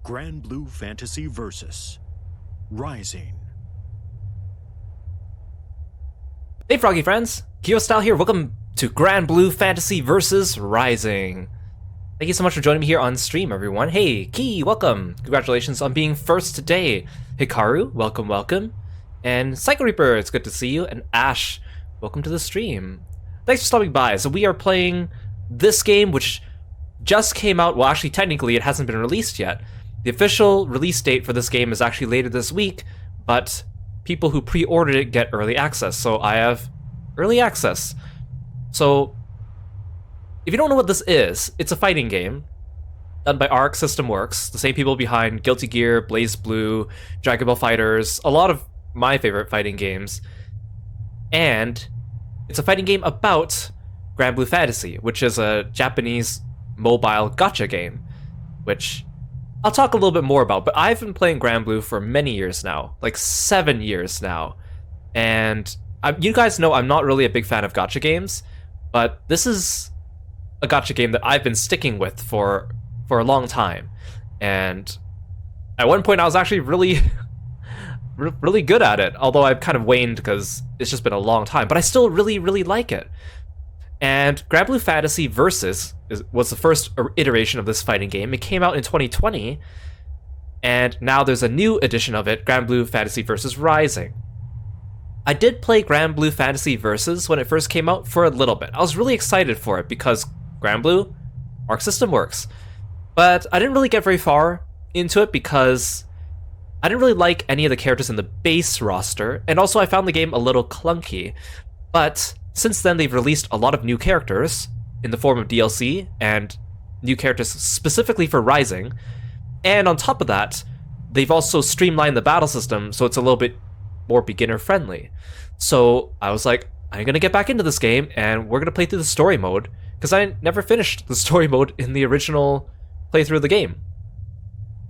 Granblue Fantasy Versus. Rising. Hey Froggy friends, Kirostyle here, welcome to Granblue Fantasy Versus Rising. Thank you so much for joining me here on stream, everyone. Hey, Key, welcome. Congratulations on being first today. Hikaru, welcome, welcome. And Cycle Reaper, it's good to see you. And Ash, welcome to the stream. Thanks for stopping by. So we are playing this game, which just came out. Well, actually, technically, it hasn't been released yet. The official release date for this game is actually later this week, but people who pre-ordered it get early access. So I have early access. So if you don't know what this is, it's a fighting game done by Arc System Works, the same people behind Guilty Gear, Blaze Blue, Dragon Ball FighterZ, a lot of my favorite fighting games. And it's a fighting game about Granblue Fantasy, which is a Japanese mobile gacha game, which I'll talk a little bit more about, but I've been playing Granblue for many years now, like 7 years now. And you guys know I'm not really a big fan of gacha games, but this is a gacha game that I've been sticking with for a long time. And at one point I was actually really really good at it, although I've kind of waned because it's just been a long time, but I still really like it. And Granblue Fantasy Versus was the first iteration of this fighting game. It came out in 2020, and now there's a new edition of it, Granblue Fantasy Versus Rising. I did play Granblue Fantasy Versus when it first came out for a little bit. I was really excited for it because Granblue, Arc System Works. But I didn't really get very far into it because I didn't really like any of the characters in the base roster, and also I found the game a little clunky. But since then, they've released a lot of new characters in the form of DLC and new characters specifically for Rising. And on top of that, they've also streamlined the battle system so it's a little bit more beginner-friendly. So I was like, I'm going to get back into this game and we're going to play through the story mode, because I never finished the story mode in the original playthrough of the game.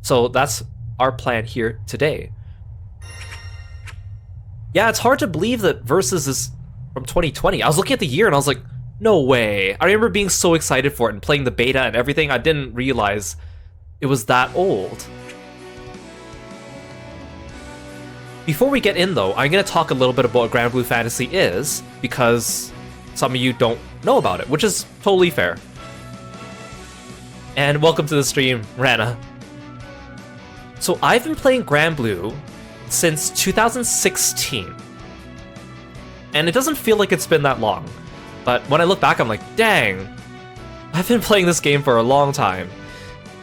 So that's our plan here today. Yeah, it's hard to believe that Versus is from 2020. I was looking at the year and I was like, no way. I remember being so excited for it and playing the beta and everything. I didn't realize it was that old. Before we get in though, I'm going to talk a little bit about what Granblue Fantasy is, because some of you don't know about it, which is totally fair. And welcome to the stream, Rana. So I've been playing Granblue since 2016. And it doesn't feel like it's been that long. But when I look back, I'm like, dang, I've been playing this game for a long time.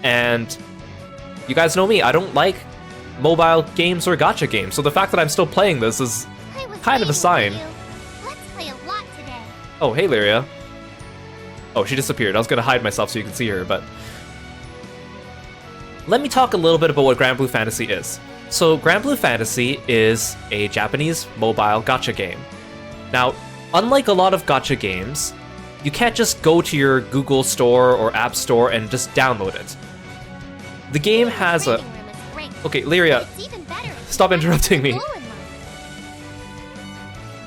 And you guys know me, I don't like mobile games or gacha games, so the fact that I'm still playing this is kind of a sign. Let's play a lot today. Oh, hey Lyria. Oh, she disappeared. I was gonna hide myself so you can see her, but let me talk a little bit about what Granblue Fantasy is. So Granblue Fantasy is a Japanese mobile gacha game. Now, unlike a lot of gacha games, you can't just go to your Google Store or App Store and just download it. The game has a... Okay, Lyria, stop interrupting me.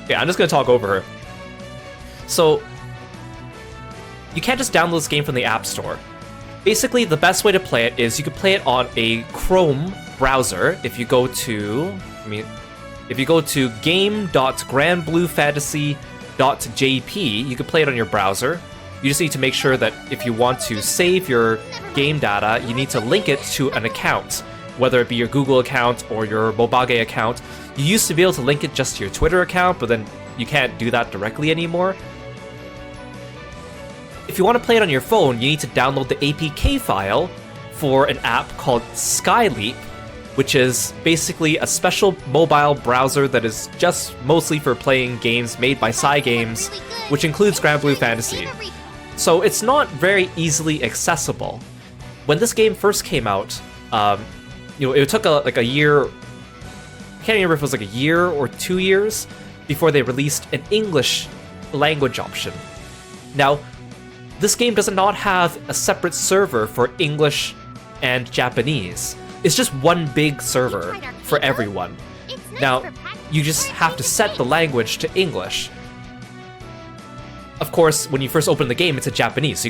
Yeah, I'm just gonna talk over her. So, you can't just download this game from the App Store. Basically, the best way to play it is you can play it on a Chrome browser. If you go to... If you go to game.granbluefantasy.jp, you can play it on your browser. You just need to make sure that if you want to save your game data, you need to link it to an account, whether it be your Google account or your Mobage account. You used to be able to link it just to your Twitter account, but then you can't do that directly anymore. If you want to play it on your phone, you need to download the APK file for an app called SkyLeap, which is basically a special mobile browser that is just mostly for playing games made by Cygames, which includes Granblue Fantasy. So it's not very easily accessible. When this game first came out, it took like a year, I can't remember if it was like a year or 2 years before they released an English language option. Now, this game does not have a separate server for English and Japanese. It's just one big server for everyone. Now, you just have to set the language to English. of course, when you first open the game, it's in Japanese, so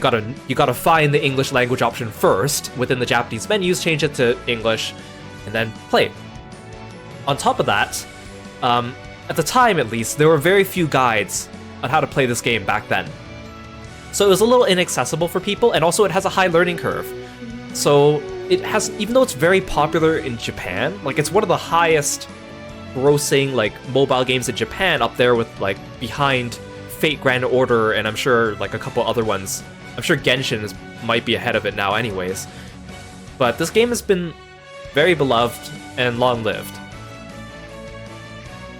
you gotta find the English language option first within the Japanese menus, change it to English, and then play. On top of that, at the time at least, there were very few guides on how to play this game back then. So it was a little inaccessible for people, and also it has a high learning curve. So it has, even though it's very popular in Japan, like it's one of the highest grossing like mobile games in Japan, up there with like behind Fate Grand Order, and I'm sure like a couple other ones. I'm sure Genshin might be ahead of it now anyways. But this game has been very beloved and long-lived.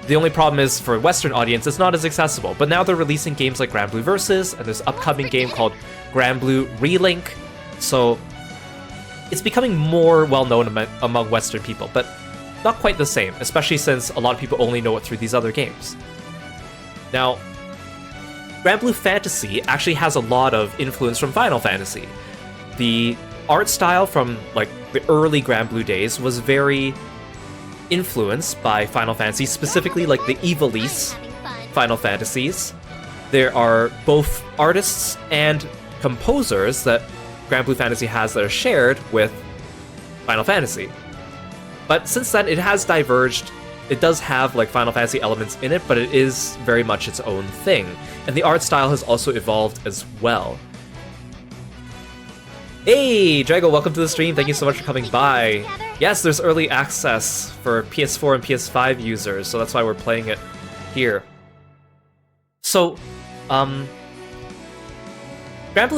The only problem is, for a Western audience, it's not as accessible, but now they're releasing games like Granblue Versus, and there's an upcoming game called Granblue Relink, so it's becoming more well-known among Western people, but not quite the same, especially since a lot of people only know it through these other games. Now, Granblue Fantasy actually has a lot of influence from Final Fantasy. The art style from like the early Granblue days was very influenced by Final Fantasy, specifically like the Ivalice Final Fantasies. There are both artists and composers that Granblue Fantasy has that are shared with Final Fantasy. But since then, it has diverged. It does have like Final Fantasy elements in it, but it is very much its own thing. And the art style has also evolved as well. Hey, Drago, welcome to the stream. Thank you so much for coming by. Yes, there's early access for PS4 and PS5 users, so that's why we're playing it here. So, Granblue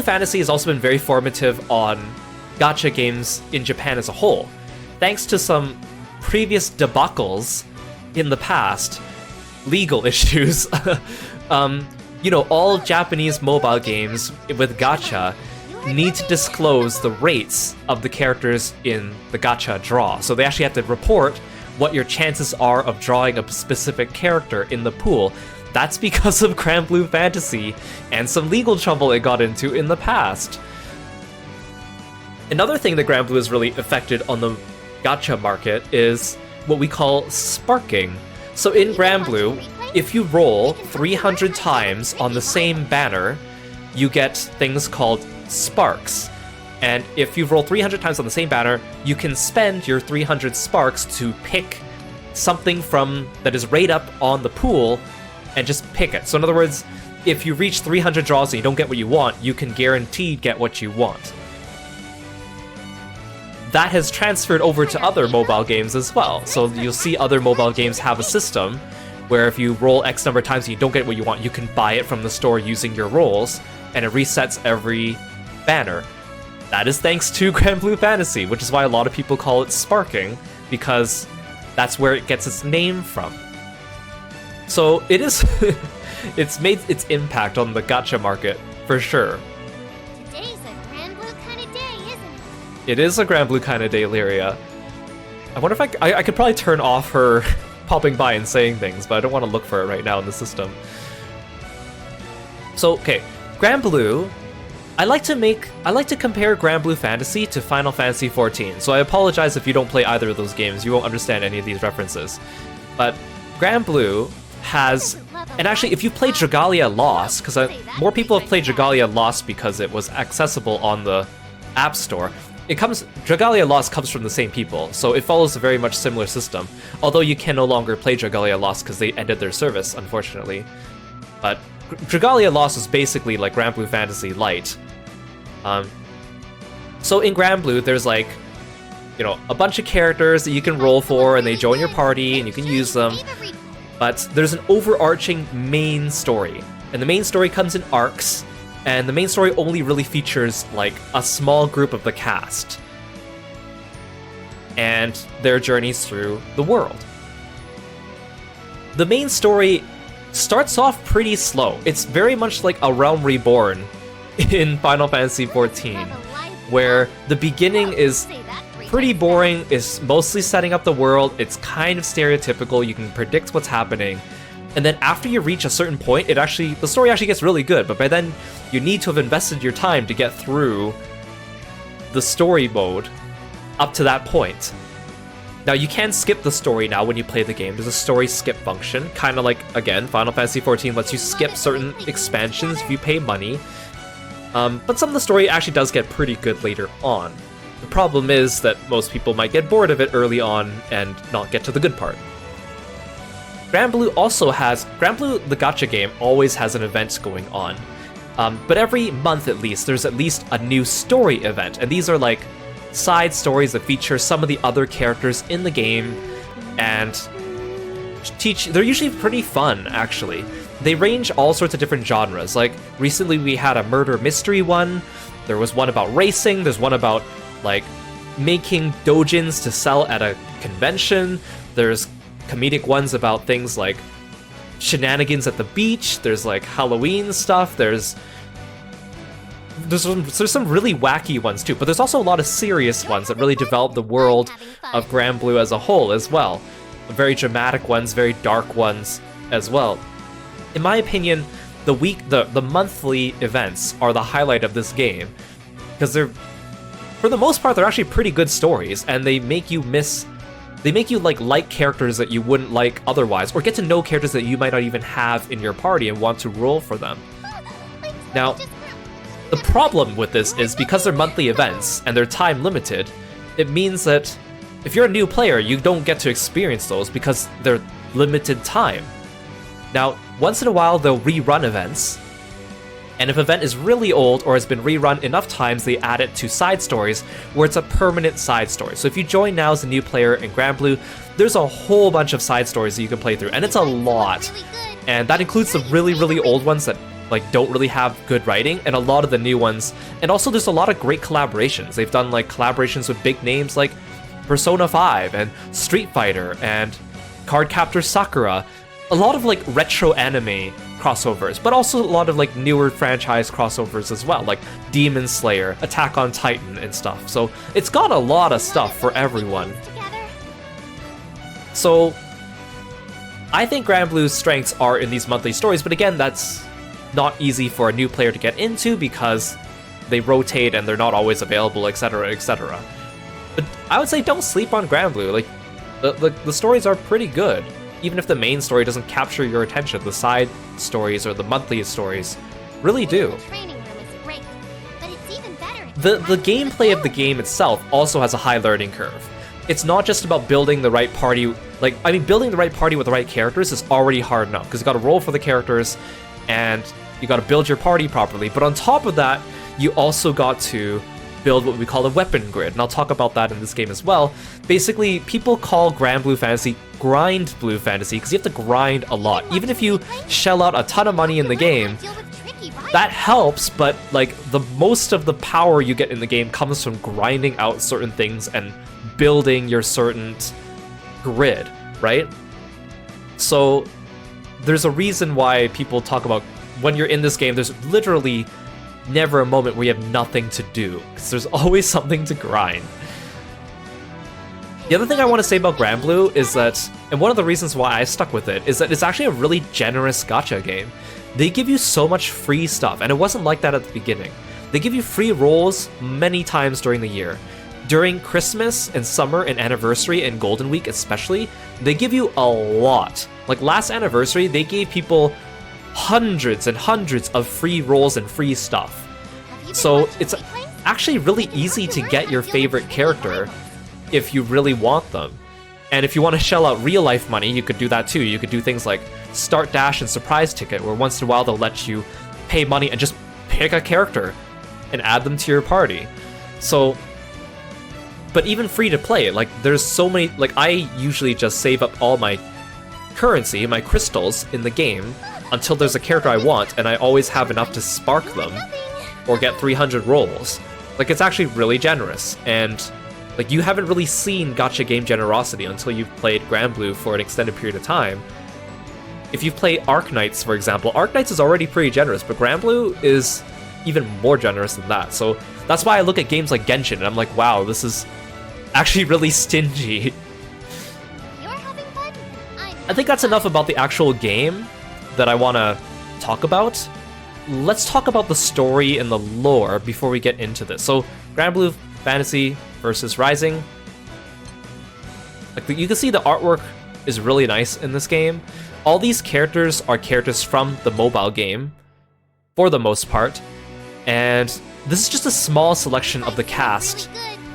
Fantasy has also been very formative on gacha games in Japan as a whole. Thanks to some previous debacles in the past, legal issues, you know, all Japanese mobile games with gacha need to disclose the rates of the characters in the gacha draw. So they actually have to report what your chances are of drawing a specific character in the pool. That's because of Granblue Fantasy and some legal trouble it got into in the past. Another thing that Granblue has really affected on the gacha market is what we call sparking. So in Granblue, if you roll 300 times on the same banner, you get things called sparks. And if you roll 300 times on the same banner, you can spend your 300 sparks to pick something from that is right up on the pool and just pick it. So in other words, if you reach 300 draws and you don't get what you want, you can guaranteed get what you want. That has transferred over to other mobile games as well. So you'll see other mobile games have a system where if you roll X number of times and you don't get what you want, you can buy it from the store using your rolls, and it resets every banner. That is thanks to Granblue Fantasy, which is why a lot of people call it sparking, because that's where it gets its name from. So it is, it's made its impact on the gacha market, for sure. Today's a Granblue kind of day, isn't it? It is a Granblue kind of day, Lyria. I wonder if I could probably turn off her popping by and saying things, but I don't want to look for it right now in the system. So, okay, Granblue, I like to compare Granblue Fantasy to Final Fantasy XIV, so I apologize if you don't play either of those games, you won't understand any of these references. But Granblue has, and actually if you played Dragalia Lost, because more people have played Dragalia Lost because it was accessible on the App Store, Dragalia Lost comes from the same people, so it follows a very much similar system, although you can no longer play Dragalia Lost because they ended their service, unfortunately. But Dragalia Lost is basically like Granblue Fantasy Light. So in Granblue, there's like, you know, a bunch of characters that you can roll for, and they join your party, and you can use them. But there's an overarching main story, and the main story comes in arcs, and the main story only really features like a small group of the cast and their journeys through the world. The main story starts off pretty slow. It's very much like A Realm Reborn in Final Fantasy XIV, where the beginning is pretty boring, it's mostly setting up the world, it's kind of stereotypical, you can predict what's happening, and then after you reach a certain point, the story actually gets really good, but by then you need to have invested your time to get through the story mode up to that point. Now, you can skip the story now when you play the game. There's a story skip function, kind of like, again, Final Fantasy XIV lets you skip certain expansions if you pay money. But some of the story actually does get pretty good later on. The problem is that most people might get bored of it early on and not get to the good part. Granblue also has... Granblue, the gacha game, always has an event going on. But every month at least, there's at least a new story event. And these are like side stories that feature some of the other characters in the game and they're usually pretty fun, actually. They range all sorts of different genres. Like, recently we had a murder mystery one, there was one about racing, there's one about, like, making dojins to sell at a convention, there's comedic ones about things like shenanigans at the beach, there's, like, Halloween stuff, there's some really wacky ones too, but there's also a lot of serious ones that really develop the world of Granblue as a whole as well. Very dramatic ones, very dark ones as well. In my opinion, the monthly events are the highlight of this game, because they're, for the most part, they're actually pretty good stories, and they make you like characters that you wouldn't like otherwise, or get to know characters that you might not even have in your party and want to roll for them. Now, the problem with this is because they're monthly events and they're time limited, it means that if you're a new player, you don't get to experience those because they're limited time. Now, once in a while, they'll rerun events, and if an event is really old or has been rerun enough times, they add it to side stories where it's a permanent side story. So if you join now as a new player in Granblue, there's a whole bunch of side stories that you can play through, and it's a lot. And that includes the really, really old ones that like don't really have good writing, and a lot of the new ones. And also there's a lot of great collaborations. They've done like collaborations with big names like Persona 5 and Street Fighter and Cardcaptor Sakura. A lot of like retro anime crossovers, but also a lot of like newer franchise crossovers as well, like Demon Slayer, Attack on Titan and stuff. So it's got a lot of stuff for everyone. So I think Granblue's strengths are in these monthly stories, but again, that's not easy for a new player to get into because they rotate and they're not always available, etc., etc. But I would say don't sleep on Granblue. Like, the stories are pretty good. Even if the main story doesn't capture your attention, the side stories or the monthly stories really do. The gameplay of the game itself also has a high learning curve. It's not just about building the right party. Building the right party with the right characters is already hard enough because you got to roll for the characters and you got to build your party properly. But on top of that, you also got to build what we call a weapon grid, and I'll talk about that in this game as well. Basically, people call Granblue Fantasy Grindblue Fantasy because you have to grind a lot. Even if you shell out a ton of money in the game, that helps, but like the most of the power you get in the game comes from grinding out certain things and building your certain grid, right? So there's a reason why people talk about when you're in this game, there's literally never a moment where you have nothing to do, because there's always something to grind. The other thing I want to say about Granblue is that, and one of the reasons why I stuck with it, is that it's actually a really generous gacha game. They give you so much free stuff, and it wasn't like that at the beginning. They give you free rolls many times during the year. During Christmas and summer and anniversary and Golden Week especially, they give you a lot. Like last anniversary, they gave people hundreds and hundreds of free rolls and free stuff. So it's actually really easy to get your favorite character if you really want them. And if you want to shell out real life money, you could do that too. You could do things like Start Dash and Surprise Ticket, where once in a while they'll let you pay money and just pick a character and add them to your party. So, but even free to play, like there's so many, like I usually just save up all my currency, my crystals in the game until there's a character I want, and I always have enough to spark them or get 300 rolls. Like it's actually really generous, and like you haven't really seen gacha game generosity until you've played Granblue for an extended period of time. If you've played Arknights, for example, Arknights is already pretty generous, but Granblue is even more generous than that. So that's why I look at games like Genshin and I'm like, wow, this is actually really stingy. I think that's enough about the actual game that I want to talk about. Let's talk about the story and the lore before we get into this. So, Granblue Fantasy Versus Rising. Like, you can see the artwork is really nice in this game. All these characters are characters from the mobile game, for the most part, and this is just a small selection of the cast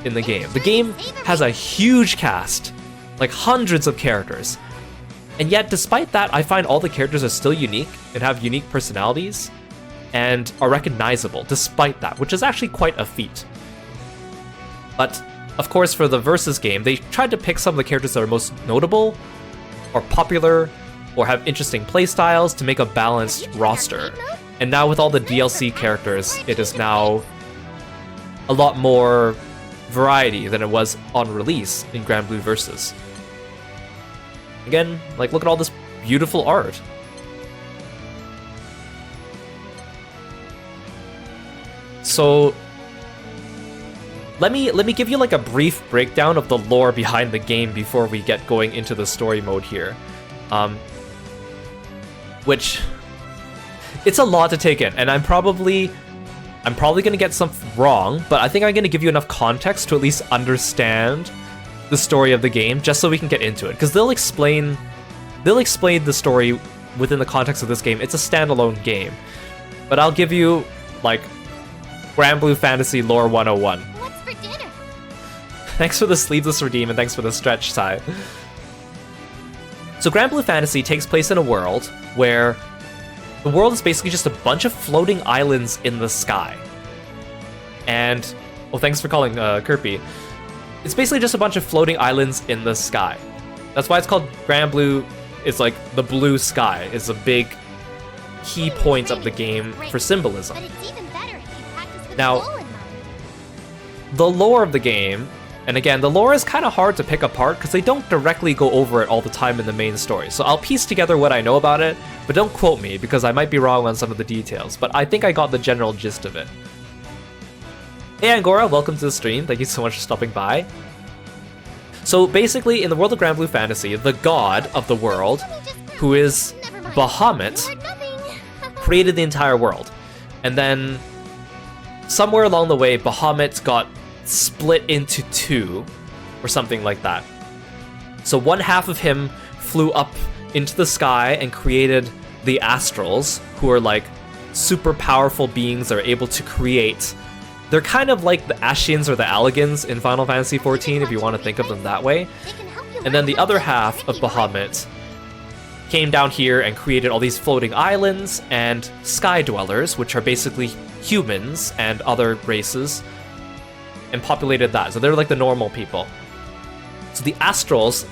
in the game. The game has a huge cast, like hundreds of characters, and yet despite that, I find all the characters are still unique and have unique personalities and are recognizable despite that, which is actually quite a feat. But of course, for the Versus game, they tried to pick some of the characters that are most notable or popular or have interesting playstyles to make a balanced roster. And now with all the DLC characters, it is now a lot more variety than it was on release in Granblue Versus. Again, like, look at all this beautiful art. So let me give you like a brief breakdown of the lore behind the game before we get going into the story mode here. Which, it's a lot to take in, and I'm probably gonna get something wrong, but I think I'm gonna give you enough context to at least understand the story of the game, just so we can get into it. Because they'll explain the story within the context of this game. It's a standalone game, but I'll give you like Granblue Fantasy Lore 101. What's for dinner? Thanks for the sleeveless redeem, and thanks for the stretch, Ty. So Granblue Fantasy takes place in a world where the world is basically just a bunch of floating islands in the sky. And, well, thanks for calling Kirby. It's basically just a bunch of floating islands in the sky. That's why it's called Granblue. It's like the blue sky is a big key point of the game for symbolism. But it's even better if you practice with Now, a goal in mind. the lore of the game, and again, the lore is kind of hard to pick apart because they don't directly go over it all the time in the main story. So I'll piece together what I know about it, but don't quote me because I might be wrong on some of the details. But I think I got the general gist of it. Hey Angora, welcome to the stream. Thank you so much for stopping by. So basically, in the world of Granblue Fantasy, the god of the world, who is Never mind. Bahamut, You heard nothing. created the entire world. And then somewhere along the way, Bahamut got split into two, or something like that. So one half of him flew up into the sky and created the Astrals, who are like super powerful beings that are able to create. They're kind of like the Ashians or the Alligans in Final Fantasy XIV, if you want to think of them that way. They can help you And then learn the how other to half of tricky words. Bahamut came down here and created all these floating islands and sky dwellers, which are basically humans and other races, and populated that. So they're like the normal people. So the Astrals,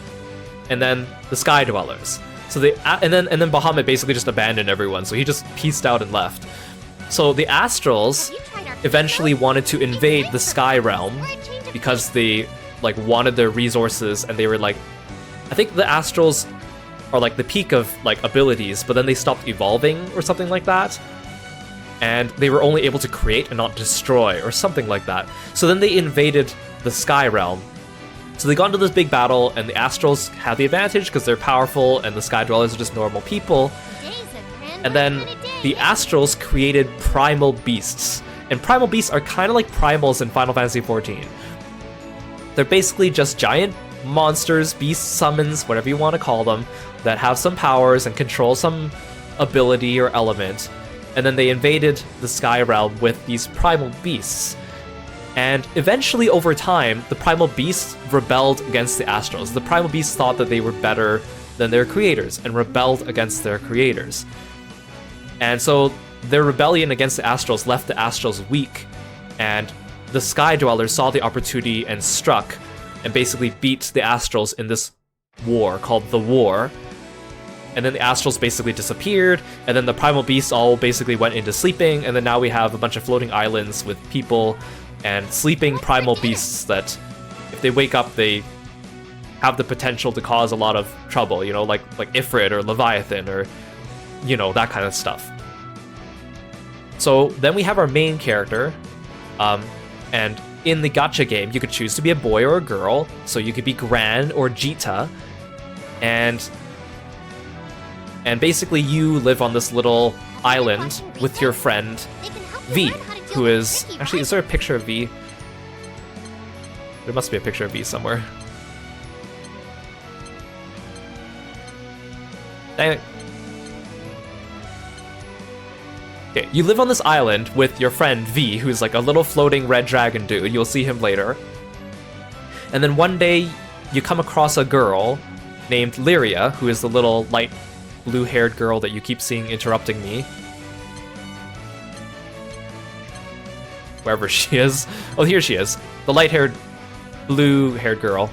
and then the sky dwellers. So and then Bahamut basically just abandoned everyone. So he just pieced out and left. So the Astrals Have you tried our eventually videos? wanted to It's invade great the for Sky fun. Realm Or a change of because pace. they like wanted their resources, and they were like, I think the Astrals are like the peak of like abilities, but then they stopped evolving or something like that. And they were only able to create and not destroy or something like that. So then they invaded the Sky Realm. So they got into this big battle, and the Astrals had the advantage because they're powerful and the Sky Dwellers are just normal people. Today's a Granblue And then kinda day, the isn't it? Astrals created primal beasts. And primal beasts are kind of like primals in Final Fantasy XIV. They're basically just giant monsters, beasts, summons, whatever you want to call them, that have some powers and control some ability or element. And then they invaded the Sky Realm with these primal beasts. And eventually, over time, the primal beasts rebelled against the Astrals. The primal beasts thought that they were better than their creators and rebelled against their creators. And so their rebellion against the Astrals left the Astrals weak, and the Sky Dwellers saw the opportunity and struck and basically beat the Astrals in this war called the War. And then the Astrals basically disappeared, and then the primal beasts all basically went into sleeping, and then now we have a bunch of floating islands with people and sleeping primal beasts that, if they wake up, they have the potential to cause a lot of trouble, you know, like Ifrit or Leviathan or, you know, that kind of stuff. So then we have our main character, and in the gacha game, you could choose to be a boy or a girl, so you could be Gran or Jita, and basically you live on this little island with your friend They can help you V, learn how to deal who with is... tricky Actually, is there a picture of V? There must be a picture of V somewhere. Dang it. Okay, you live on this island with your friend V, who's like a little floating red dragon dude. You'll see him later. And then one day, you come across a girl named Lyria, who is the little light blue-haired girl that you keep seeing interrupting me. Wherever she is. Oh, here she is. The light-haired, blue-haired girl.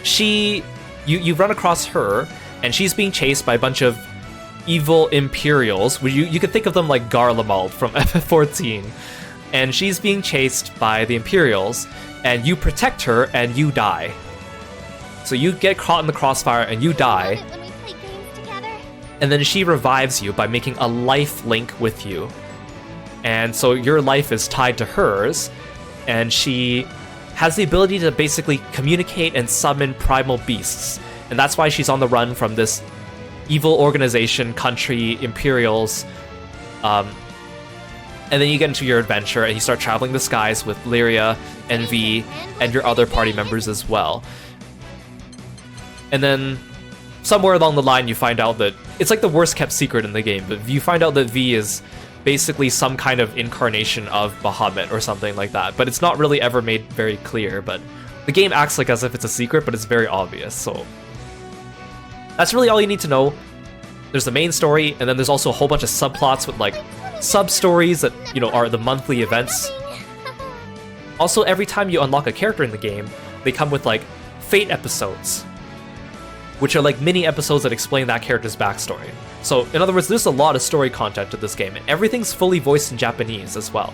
You run across her, and she's being chased by a bunch of evil Imperials. You could think of them like Garlemald from FF14. And she's being chased by the Imperials, and you protect her, and you die. So you get caught in the crossfire, and you die. When we play games together. And then she revives you by making a life link with you. And so your life is tied to hers, and she has the ability to basically communicate and summon primal beasts. And that's why she's on the run from this evil organization, country, Imperials. And then you get into your adventure, and you start traveling the skies with Lyria and V and your other party members as well. And then somewhere along the line, you find out that it's like the worst kept secret in the game, but you find out that V is basically some kind of incarnation of Bahamut or something like that. But it's not really ever made very clear, but the game acts like as if it's a secret, but it's very obvious, so that's really all you need to know. There's the main story, and then there's also a whole bunch of subplots with like sub-stories that, you know, are the monthly events. Also, every time you unlock a character in the game, they come with like fate episodes, which are like mini episodes that explain that character's backstory. So, in other words, there's a lot of story content to this game, and everything's fully voiced in Japanese as well.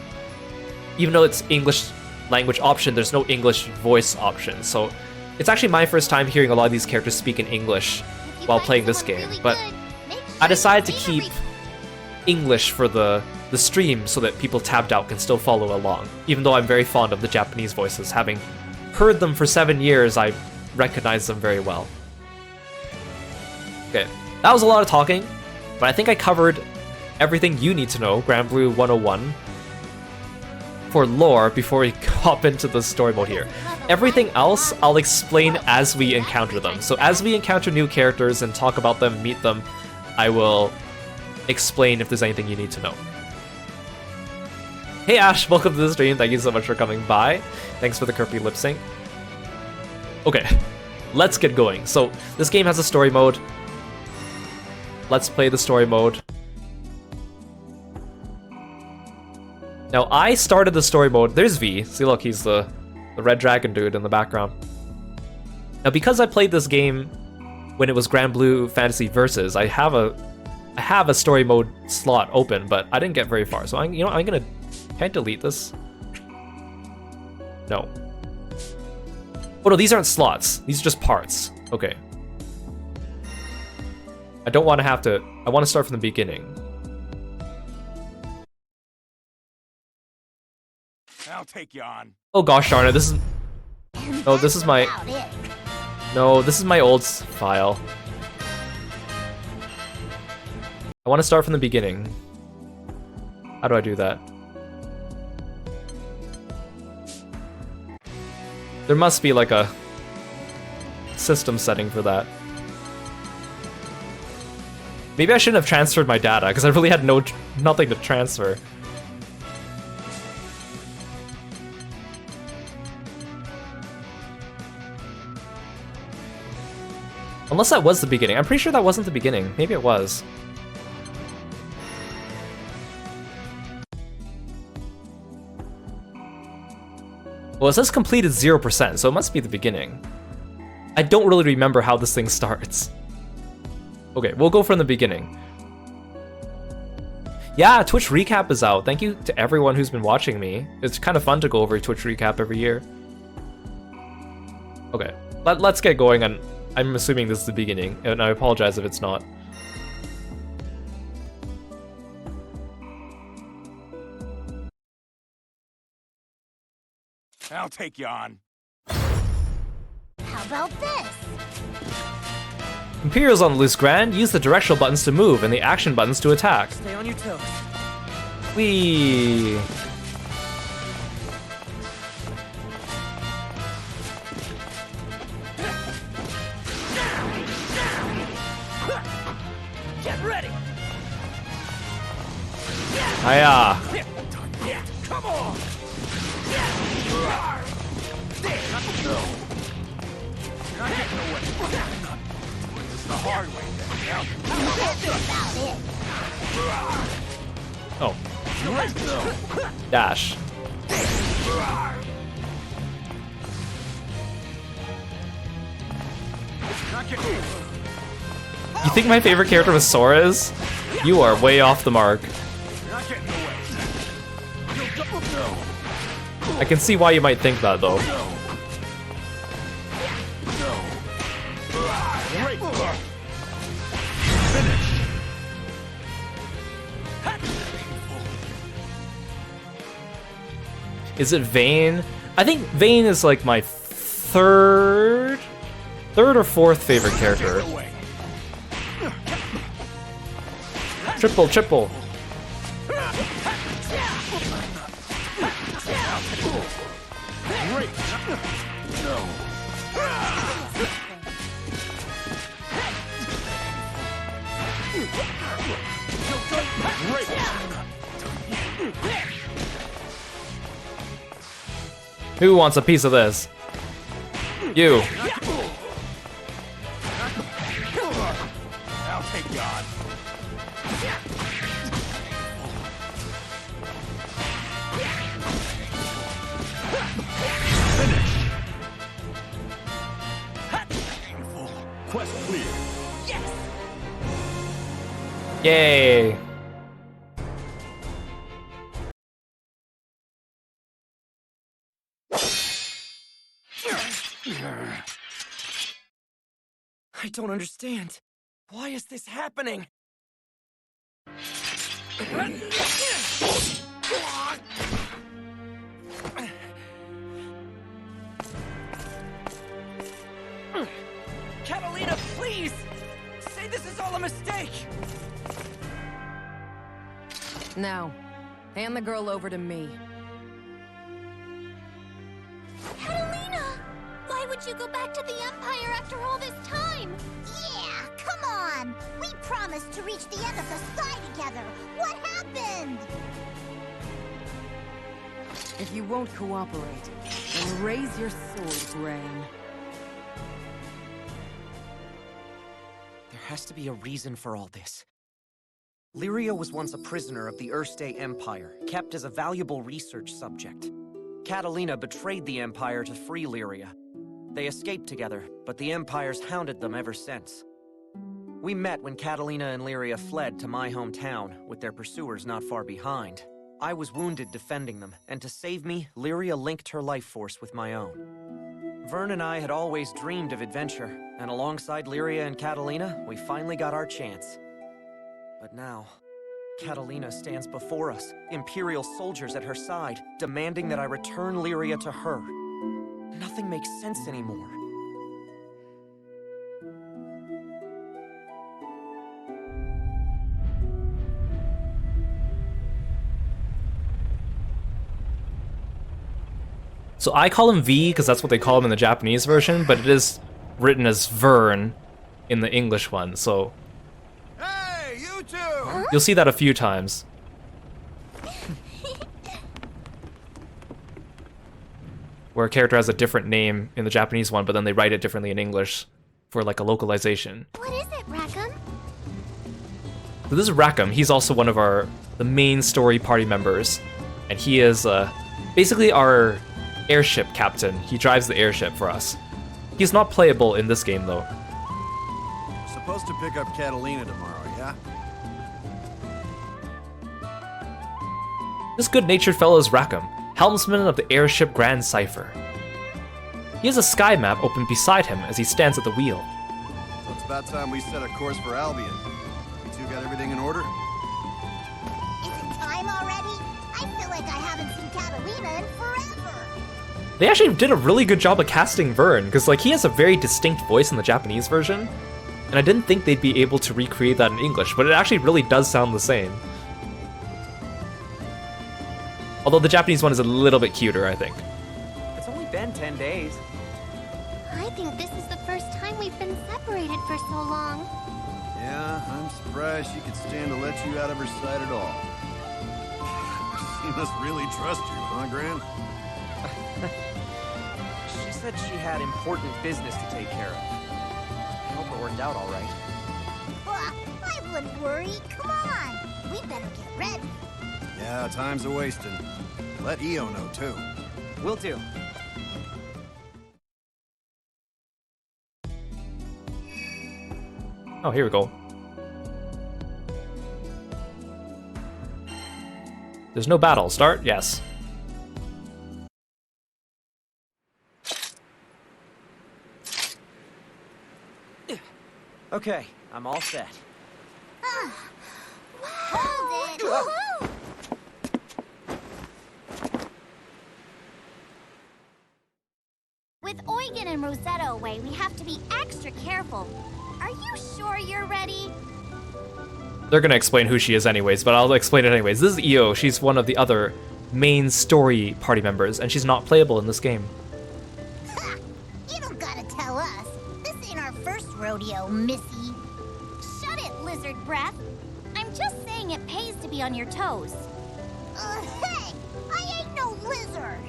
Even though it's English language option, there's no English voice option. So, it's actually my first time hearing a lot of these characters speak in English while playing this game. But I decided to keep English for the stream so that people tabbed out can still follow along. Even though I'm very fond of the Japanese voices, having heard them for 7 years, I recognize them very well. Okay, that was a lot of talking, but I think I covered everything you need to know, Granblue 101, for lore before we hop into the story mode here. Everything else, I'll explain as we encounter them. So as we encounter new characters and talk about them, meet them, I will explain if there's anything you need to know. Hey Ash, welcome to the stream. Thank you so much for coming by. Thanks for the Kirby lip sync. Okay, let's get going. So this game has a story mode. Let's play the story mode. Now, I started the story mode. There's V. See, look, he's the red dragon dude in the background. Now, because I played this game when it was Granblue Fantasy Versus, I have a story mode slot open, but I didn't get very far. So I'm gonna. Can I delete this? No. Oh no, these aren't slots. These are just parts. Okay. I don't want to have to. I want to start from the beginning. I'll take you on. Oh gosh darn it, this is... No, this is my... No, this is my old file. I want to start from the beginning. How do I do that? There must be like a system setting for that. Maybe I shouldn't have transferred my data, because I really had nothing to transfer. Unless that was the beginning. I'm pretty sure that wasn't the beginning. Maybe it was. Well, it says completed 0%, so it must be the beginning. I don't really remember how this thing starts. Okay, we'll go from the beginning. Yeah, Twitch Recap is out. Thank you to everyone who's been watching me. It's kind of fun to go over Twitch Recap every year. Okay, let's get going, and I'm assuming this is the beginning, and I apologize if it's not. I'll take you on. How about this? Imperials on the loose, Grand. Use the directional buttons to move and the action buttons to attack. Stay on your toes. Whee! Get ready. Hiya! Come on. This is the hard way. Oh. Dash. You think my favorite character was Sora's? You are way off the mark. I can see why you might think that, though. Is it Vayne? I think Vayne is like my third or fourth favorite character. Triple. Who wants a piece of this? You. I'll take you on. Quest clear. Yay. I don't understand. Why is this happening? Catalina, please! Say this is all a mistake! Now, hand the girl over to me. Catalina! Why would you go back to the Empire after all this time? Yeah, come on! We promised to reach the end of the sky together! What happened? If you won't cooperate, then raise your sword, Gran. There has to be a reason for all this. Lyria was once a prisoner of the Erste Empire, kept as a valuable research subject. Catalina betrayed the Empire to free Lyria. They escaped together, but the Empire's hounded them ever since. We met when Catalina and Lyria fled to my hometown, with their pursuers not far behind. I was wounded defending them, and to save me, Lyria linked her life force with my own. Vern and I had always dreamed of adventure, and alongside Lyria and Catalina, we finally got our chance. But now, Catalina stands before us, Imperial soldiers at her side, demanding that I return Lyria to her. Nothing makes sense anymore. So I call him V because that's what they call him in the Japanese version, but it is written as Vern in the English one, so Hey, you two! you'll see that a few times. Where a character has a different name in the Japanese one, but then they write it differently in English for like a localization. What is it, Rackham? So this is Rackham. He's also one of the main story party members, and he is basically our airship captain. He drives the airship for us. He's not playable in this game though. Supposed to pick up Catalina tomorrow, yeah? This good-natured fellow is Rackham, helmsman of the airship Grand Cipher. He has a sky map open beside him as he stands at the wheel. So it's about time we set a course for Albion. You two got everything in order? Is it time already? I feel like I haven't seen Catalina in forever. They actually did a really good job of casting Vern, because like he has a very distinct voice in the Japanese version, and I didn't think they'd be able to recreate that in English, but it actually really does sound the same. Although the Japanese one is a little bit cuter, I think. It's only been 10 days. I think this is the first time we've been separated for so long. Yeah, I'm surprised surprised she could stand to let you out of her sight at all. She must really trust you, huh, Gran? She said she had important business to take care of. I hope it worked out all right. I wouldn't worry. Come on. We better get ready. Yeah, time's a-wasting. Let Io know, too. Will do. Oh, here we go. There's no battle. Start? Yes. Okay, I'm all set. Hold it. Woohoo! With Eugen and Rosetta away, we have to be extra careful. Are you sure you're ready? They're gonna explain who she is anyways, but I'll explain it anyways. This is Io. She's one of the other main story party members, and she's not playable in this game. Ha! You don't gotta tell us. This ain't our first rodeo, Missy. Shut it, lizard breath. I'm just saying it pays to be on your toes. Hey! I ain't no lizard!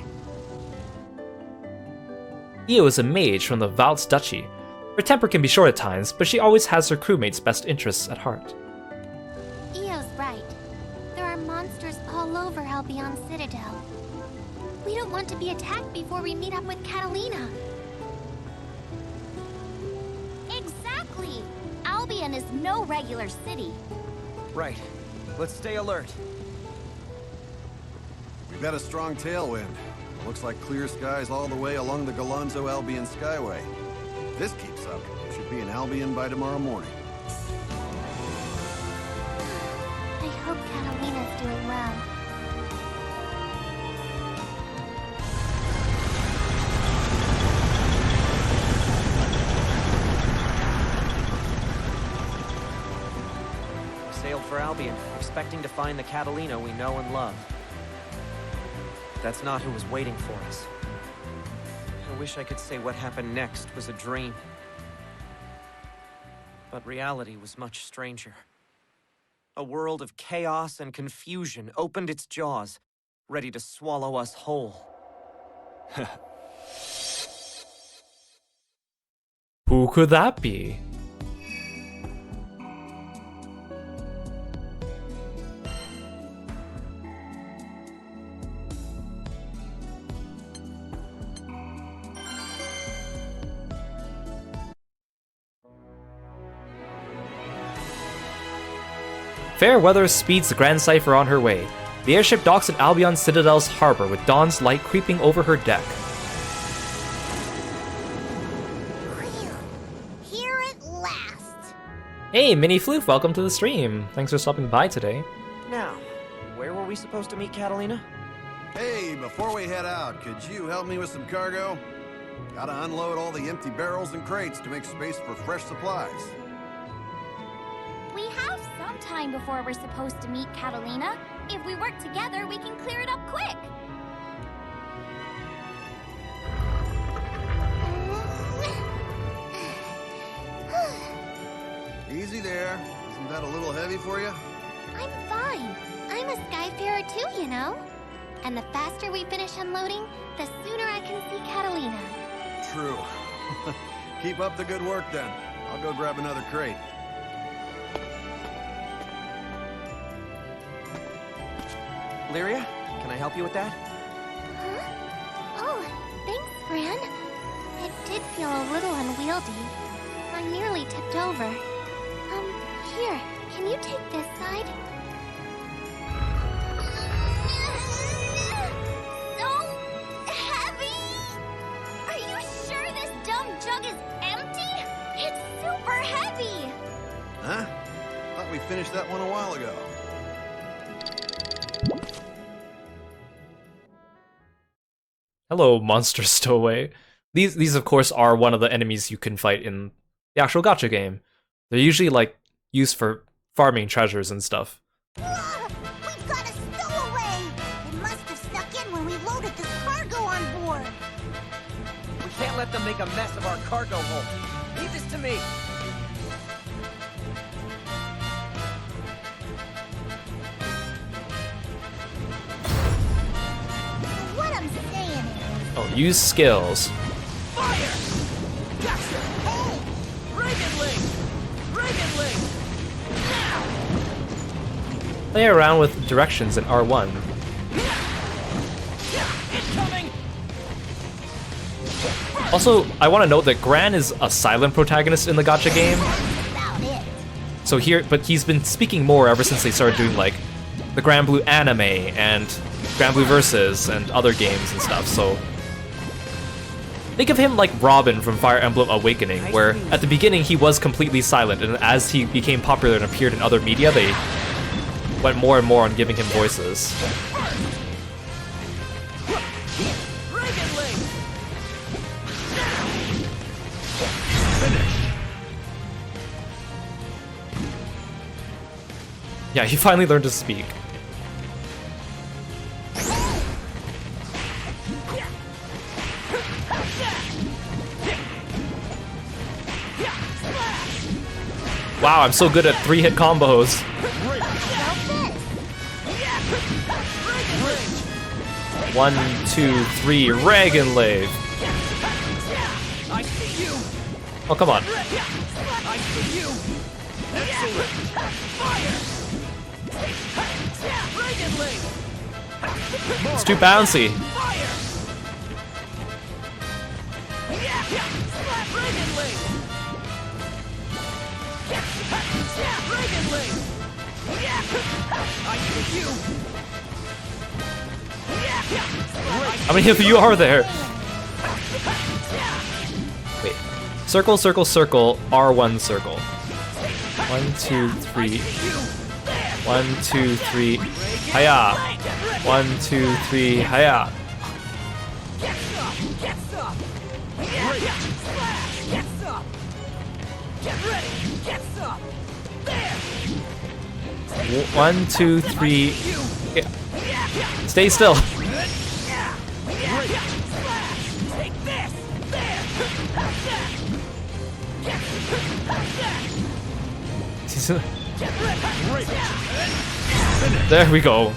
Io is a mage from the Valtz Duchy. Her temper can be short at times, but she always has her crewmates' best interests at heart. Io's right. There are monsters all over Albion Citadel. We don't want to be attacked before we meet up with Catalina. Exactly! Albion is no regular city. Right. Let's stay alert. We've got a strong tailwind. Looks like clear skies all the way along the Galonzo Albion Skyway. If this keeps up, we should be in Albion by tomorrow morning. I hope Catalina's doing well. We sailed for Albion, expecting to find the Catalina we know and love. That's not who was waiting for us. I wish I could say what happened next was a dream. But reality was much stranger. A world of chaos and confusion opened its jaws, ready to swallow us whole. Who could that be? Fair weather speeds the Grand Cipher on her way. The airship docks at Albion Citadel's harbor with dawn's light creeping over her deck. Here at last. Hey, Mini Floof, welcome to the stream. Thanks for stopping by today. Now, where were we supposed to meet Catalina? Hey, before we head out, could you help me with some cargo? Gotta unload all the empty barrels and crates to make space for fresh supplies. We have some time before we're supposed to meet Catalina. If we work together, we can clear it up quick. Easy there. Isn't that a little heavy for you? I'm fine. I'm a Skyfarer too, you know. And the faster we finish unloading, the sooner I can see Catalina. True. Keep up the good work then. I'll go grab another crate. Lyria, can I help you with that? Huh? Oh, thanks, Fran. It did feel a little unwieldy. I nearly tipped over. Here, can you take this side? So heavy! Are you sure this dumb jug is empty? It's super heavy! Huh? Thought we finished that one a while ago. Hello, monster stowaway. These of course are one of the enemies you can fight in the actual gacha game. They're usually like used for farming treasures and stuff. We've got a stowaway! It must have snuck in when we loaded this cargo on board. We can't let them make a mess of our cargo hold. Leave this to me. go. Use skills. Fire! Gotcha! Oh! Reagan Link! Reagan Link! Now! Play around with directions in R1. Incoming! Also, I want to note that Gran is a silent protagonist in the gacha game. About it. So here, but he's been speaking more ever since they started doing like the Granblue anime and Granblue Versus and other games and stuff. So think of him like Robin from Fire Emblem Awakening, where at the beginning he was completely silent, and as he became popular and appeared in other media, they went more and more on giving him voices. Reagan Link! Yeah, he finally learned to speak. Wow, I'm so good at 3-hit combos. One, two, three, Reagan Lave. I see you! Oh, come on. I see you! Excellent! Fire! Reagan Link! It's too bouncy. Fire! Reagan Link! Reagan Link! I see you! How many of you are there? Wait. Circle, circle, circle, R1 circle. 1, 2, 3. 1, 2, 3. Hiya! 1, 2, 3. Hiya! Get up! Get up! Slash! Get up! Get ready! Get up! There! 1, 2, 3. Yeah. Stay still. Take this! There we go.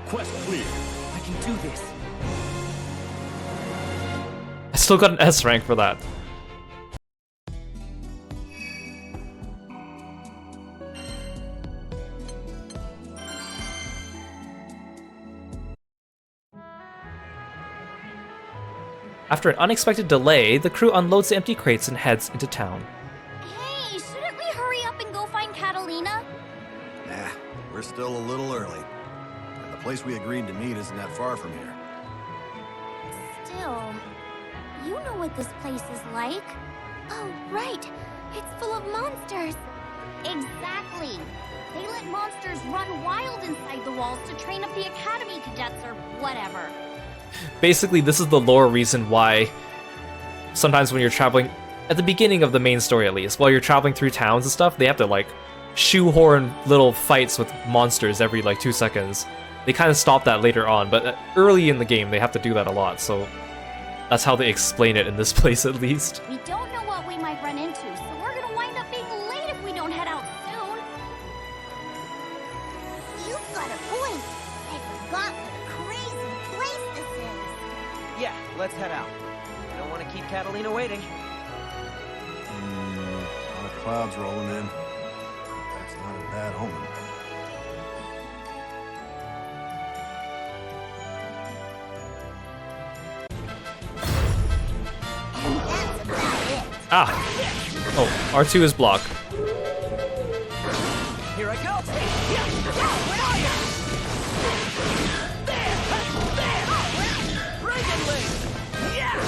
Quest clear. I can do this. I still got an S rank for that. After an unexpected delay, the crew unloads the empty crates and heads into town. Hey, shouldn't we hurry up and go find Catalina? Nah, we're still a little early. And the place we agreed to meet isn't that far from here. Still, you know what this place is like. Oh, right. It's full of monsters. Exactly. They let monsters run wild inside the walls to train up the academy cadets or whatever. Basically, this is the lore reason why sometimes when you're traveling, at the beginning of the main story at least, while you're traveling through towns and stuff, they have to like shoehorn little fights with monsters every like 2 seconds. They kind of stop that later on, but early in the game they have to do that a lot, so that's how they explain it in this place at least. We don't know what we might run into, so we're gonna wind up being late if we don't head out soon. You've got a point. I forgot what a crazy place this is. Yeah, let's head out. I don't want to keep Catalina waiting. A lot of clouds rolling in. That's not a bad omen. That's about it. Ah! Oh, R2 is blocked. Here I go! Where are you? There! Reagan Link! Yeah!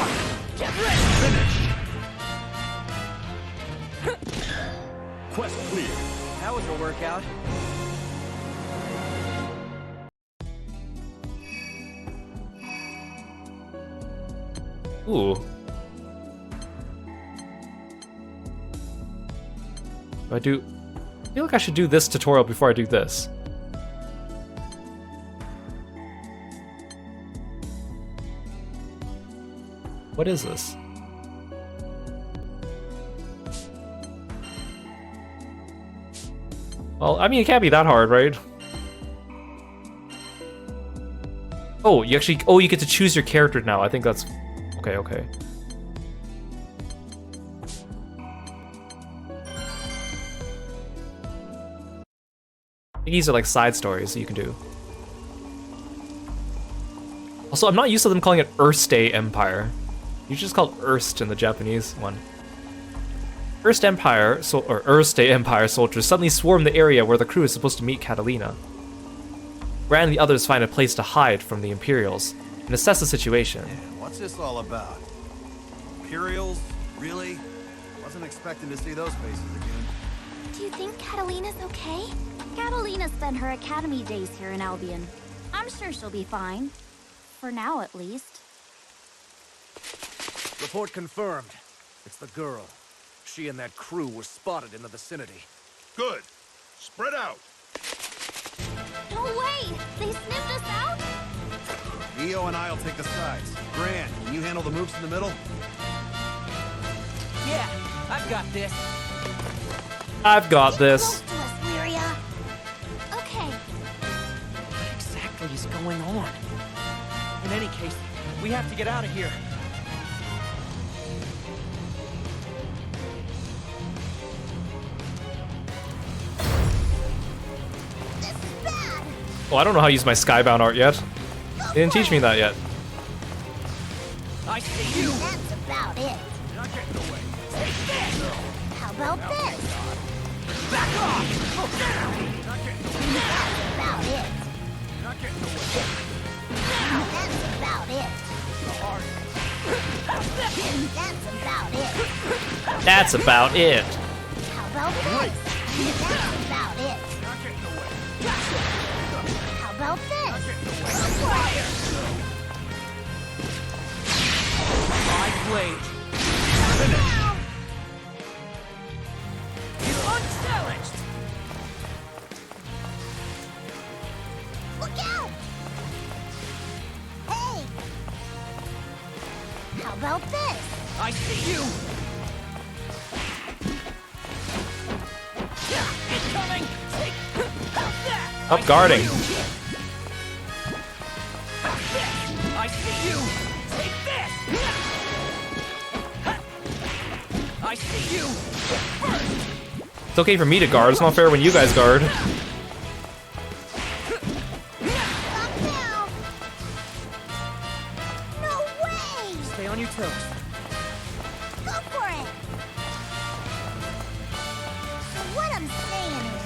Get ready! Quest clear. That was a workout. Ooh. I feel like I should do this tutorial before I do this. What is this? Well, I mean, it can't be that hard, right? Oh, you actually... Oh, you get to choose your character now. I think that's... Okay, okay. I think these are like side stories that you can do. Also, I'm not used to them calling it Earthstay Empire. You just call it Erst in the Japanese one. Earthstay Empire soldiers suddenly swarm the area where the crew is supposed to meet Catalina. Gran and the others find a place to hide from the Imperials and assess the situation. What's this all about? Imperials? Really? Wasn't expecting to see those faces again. Do you think Catalina's okay? Catalina spent her academy days here in Albion. I'm sure she'll be fine. For now, at least. Report confirmed. It's the girl. She and that crew were spotted in the vicinity. Good. Spread out. No way! They sniffed us out? Io and I'll take the sides. Gran, can you handle the moves in the middle? Yeah, I've got this. I've got Get this. close to us, Lyria. Okay. What exactly is going on? In any case, we have to get out of here. This is bad. Oh, I don't know how to use my Skybound art yet. They didn't teach me that yet. I see you. That's about it. You're not getting away. Take this. How about this? Back off. You're not getting away. That's about it. You're not getting away. That's about it. That's about it. That's about it. How about this? That's about it. You're not getting away. How about this? Fire. My blade. You're unchallenged. Look out! Hey! How about this? I see you. Incoming. Take that. Up guarding. I see you. Take this. I see you. It's okay for me to guard. It's not fair when you guys guard. Stop now! No way! Stay on your toes. Go for it! So what I'm saying is...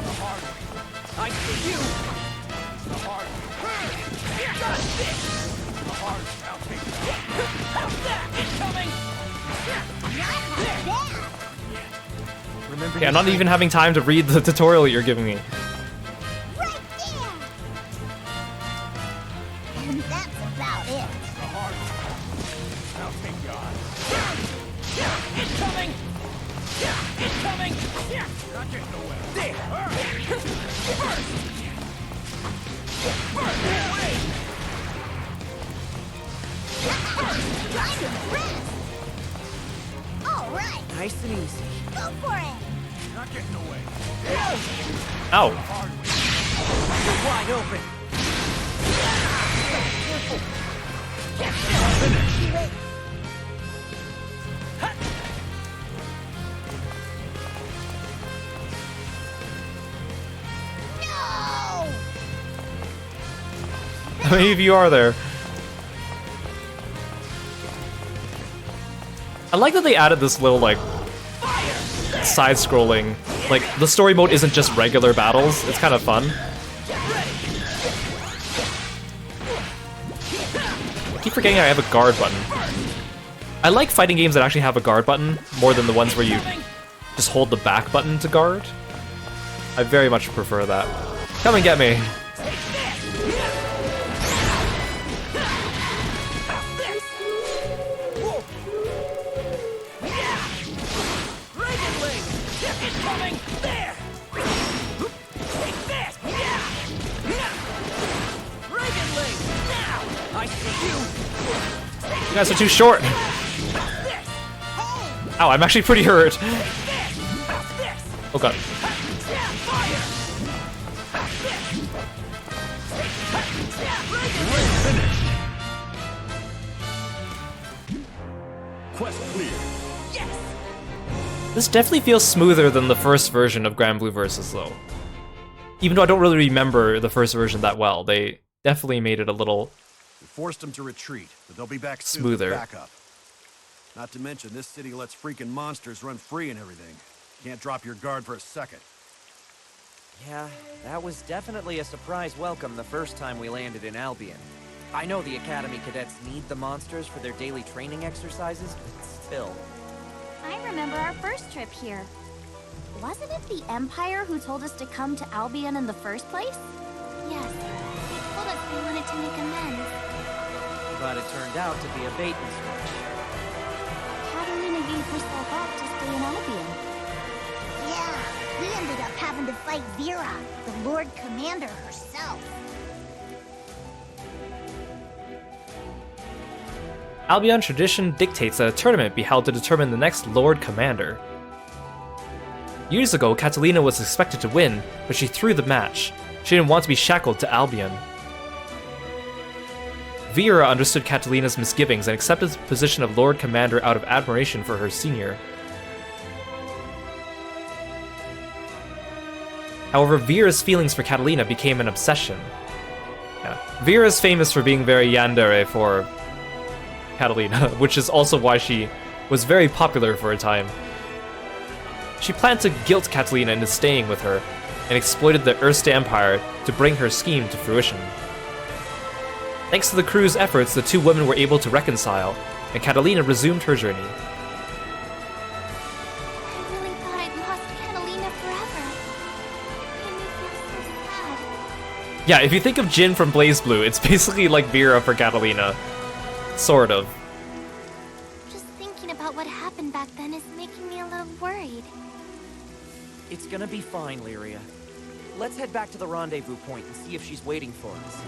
I see you. Got this. How's that? Incoming. Not bad! Remember Yeah, I'm not even having time to read the tutorial you're giving me. Right there! And that's about it. Incoming. Incoming. Not getting away. There. I'm impressed! Alright, nice and easy. go for it! Not getting away. Ow. You're wide open. No! How many of you are there? I like that they added this little, like, side-scrolling. Like, the story mode isn't just regular battles. It's kind of fun. I keep forgetting I have a guard button. I like fighting games that actually have a guard button more than the ones where you just hold the back button to guard. I very much prefer that. Come and get me. You guys are too short. Ow, I'm actually pretty hurt. Oh god. Finish. Quest clear. This definitely feels smoother than the first version of Granblue Versus, though. Even though I don't really remember the first version that well, they definitely made it a little We forced them to retreat, but they'll be back soon Smoother. with backup. Not to mention, this city lets freaking monsters run free and everything. Can't drop your guard for a second. Yeah, that was definitely a surprise welcome the first time we landed in Albion. I know the Academy cadets need the monsters for their daily training exercises, but still. I remember our first trip here. Wasn't it the Empire who told us to come to Albion in the first place? Yes. They told us they wanted to make amends. But it turned out to be a bait and switch. Catalina gave herself up to stay in Albion. Yeah, we ended up having to fight Vera, the Lord Commander herself. Albion tradition dictates that a tournament be held to determine the next Lord Commander. Years ago, Catalina was expected to win, but she threw the match. She didn't want to be shackled to Albion. Vera understood Catalina's misgivings and accepted the position of Lord Commander out of admiration for her senior. However, Vera's feelings for Catalina became an obsession. Yeah. Vera's famous for being very yandere for Catalina, which is also why she was very popular for a time. She planned to guilt Catalina into staying with her, and exploited the Erste Empire to bring her scheme to fruition. Thanks to the crew's efforts, the two women were able to reconcile, and Catalina resumed her journey. I really thought I'd lost Catalina forever. It made me feel so sad. Yeah, if you think of Jin from BlazBlue, it's basically like Vera for Catalina. Sort of. Just thinking about what happened back then is making me a little worried. It's gonna be fine, Lyria. Let's head back to the rendezvous point and see if she's waiting for us.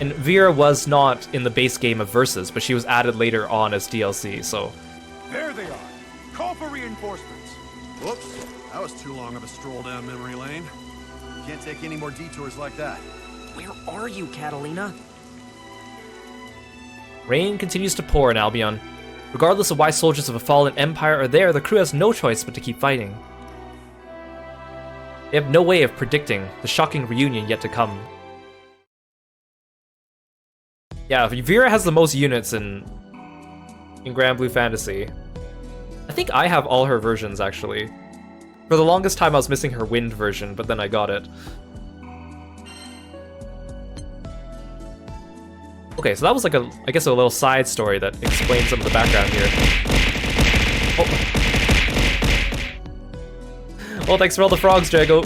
And Vera was not in the base game of Versus, but she was added later on as DLC, so... There they are. Call for reinforcements. Whoops, that was too long of a stroll down memory lane. Can't take any more detours like that. Where are you, Catalina? Rain continues to pour in Albion. Regardless of why soldiers of a fallen empire are there, the crew has no choice but to keep fighting. They have no way of predicting the shocking reunion yet to come. Yeah, Vera has the most units in Granblue Fantasy. I think I have all her versions, actually. For the longest time I was missing her wind version, but then I got it. Okay, so that was like I guess a little side story that explains some of the background here. Oh. Well, thanks for all the frogs, Jago.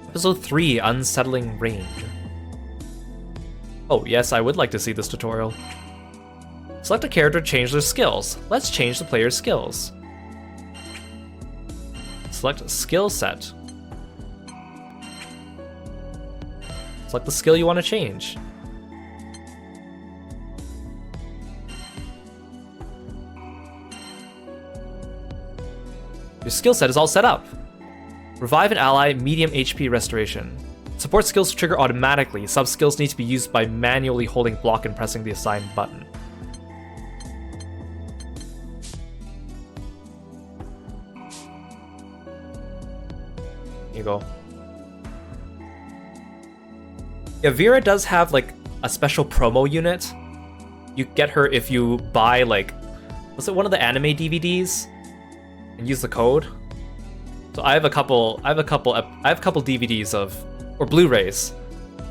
Episode 3, Unsettling Range. Oh, yes, I would like to see this tutorial. Select a character to change their skills. Let's change the player's skills. Select skill set. Select the skill you want to change. Your skill set is all set up. Revive an ally, medium HP restoration. Support skills trigger automatically. Sub skills need to be used by manually holding block and pressing the assigned button. Here you go. Yeah, Vera does have like a special promo unit. You get her if you buy like, was it one of the anime DVDs? And use the code. So I have a couple DVDs of, or Blu-rays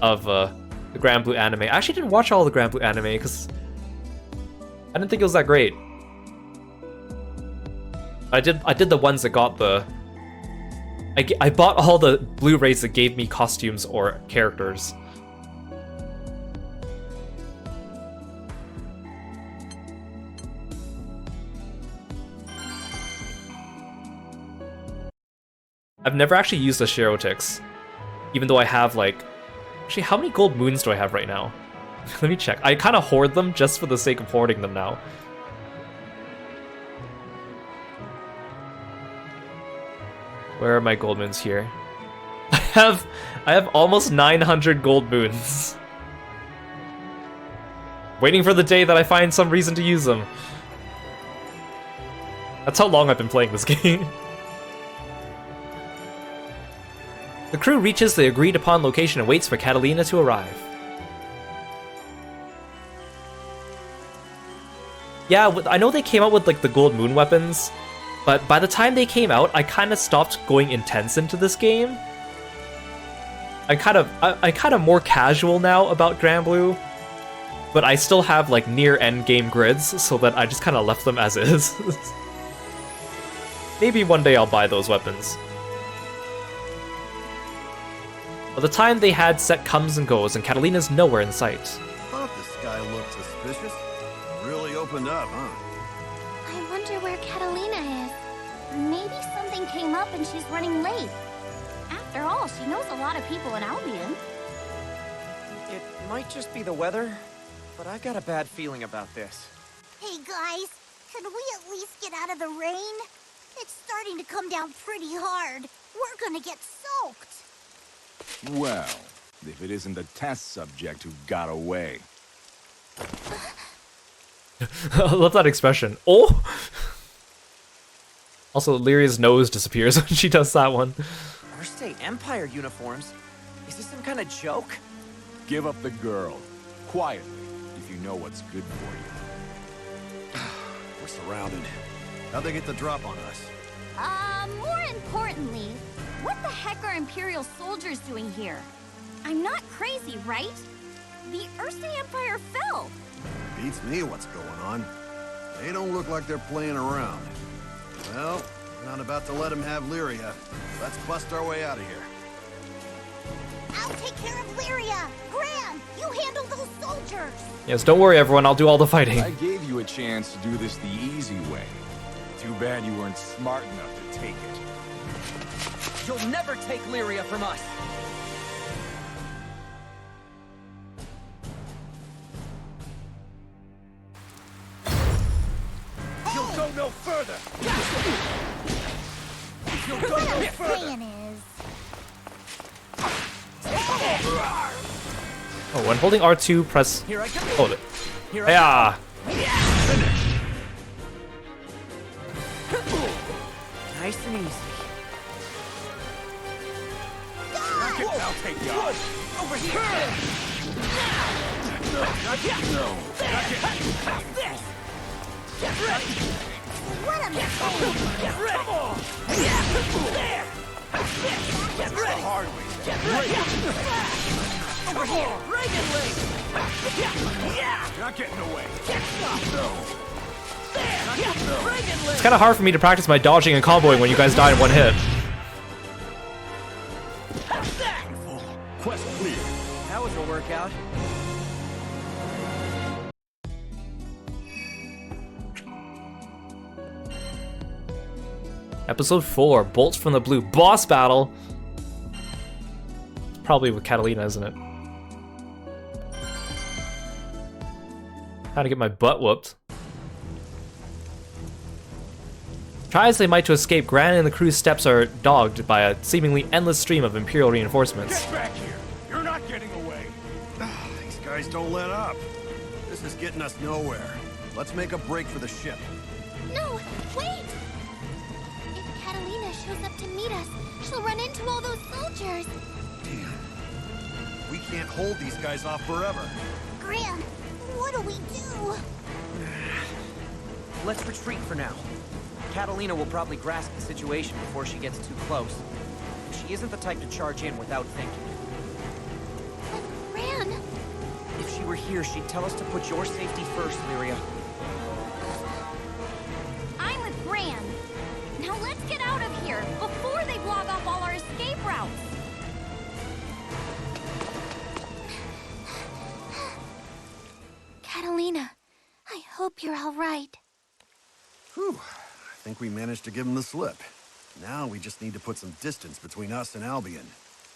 of the Granblue anime. I actually didn't watch all the Granblue anime because I didn't think it was that great. I did the ones that got the. I bought all the Blu-rays that gave me costumes or characters. I've never actually used the Shirotix, even though I have like... Actually, how many gold moons do I have right now? Let me check. I kind of hoard them just for the sake of hoarding them now. Where are my gold moons here? I have almost 900 gold moons. Waiting for the day that I find some reason to use them. That's how long I've been playing this game. The crew reaches the agreed upon location and waits for Catalina to arrive. Yeah, I know they came out with like the gold moon weapons, but by the time they came out, I kind of stopped going intense into this game. I'm kind of more casual now about Granblue, but I still have like near end game grids, so that I just kind of left them as is. Maybe one day I'll buy those weapons. By the time they had set comes and goes, and Catalina's nowhere in sight. Thought the sky looked suspicious. Really opened up, huh? I wonder where Catalina is. Maybe something came up and she's running late. After all, she knows a lot of people in Albion. It might just be the weather, but I've got a bad feeling about this. Hey guys, can we at least get out of the rain? It's starting to come down pretty hard. We're gonna get soaked. Well, if it isn't the test subject who got away. I love that expression. Oh! Also, Lyria's nose disappears when she does that one. State Empire uniforms? Is this some kind of joke? Give up the girl. Quietly, if you know what's good for you. We're surrounded. How'd they get the drop on us? More importantly, what the heck are Imperial soldiers doing here? I'm not crazy, right? The Earthsay Empire fell. Beats me what's going on. They don't look like they're playing around. Well, we're not about to let them have Lyria. Let's bust our way out of here. I'll take care of Lyria. Gran, you handle those soldiers. Yes, don't worry everyone, I'll do all the fighting. I gave you a chance to do this the easy way. Too bad you weren't smart enough to take it. You'll never take Lyria from us! You'll go no further! You'll go What no I'm further! saying is... Oh, when holding R2, press... Here I go! Hold it. Here I Yeah! Nice and easy. I'll take you out. Over here! This! Get ready! What I'm saying... Get ready! Come on! There! Get ready! Hard way. Get ready! Over here! Reagan Link! Yeah! You're not getting away. Get some! There! Reagan Link! It's kind of hard for me to practice my dodging and comboing when you guys die in one hit. Quest clear. That was a workout. Episode 4, Bolts from the Blue. Boss battle! It's probably with Catalina, isn't it? How to get my butt whooped. Try as they might to escape, Gran and the crew's steps are dogged by a seemingly endless stream of Imperial reinforcements. Get back here. You're not getting away. These guys don't let up. This is getting us nowhere. Let's make a break for the ship. No, wait! If Catalina shows up to meet us, she'll run into all those soldiers. Damn. We can't hold these guys off forever. Gran, what do we do? Let's retreat for now. Catalina will probably grasp the situation before she gets too close. She isn't the type to charge in without thinking. But Gran... If she were here, she'd tell us to put your safety first, Lyria. I'm with Gran. Now let's get out of here before they block off all our escape routes. Catalina, I hope you're all right. Whew. I think we managed to give them the slip. Now we just need to put some distance between us and Albion.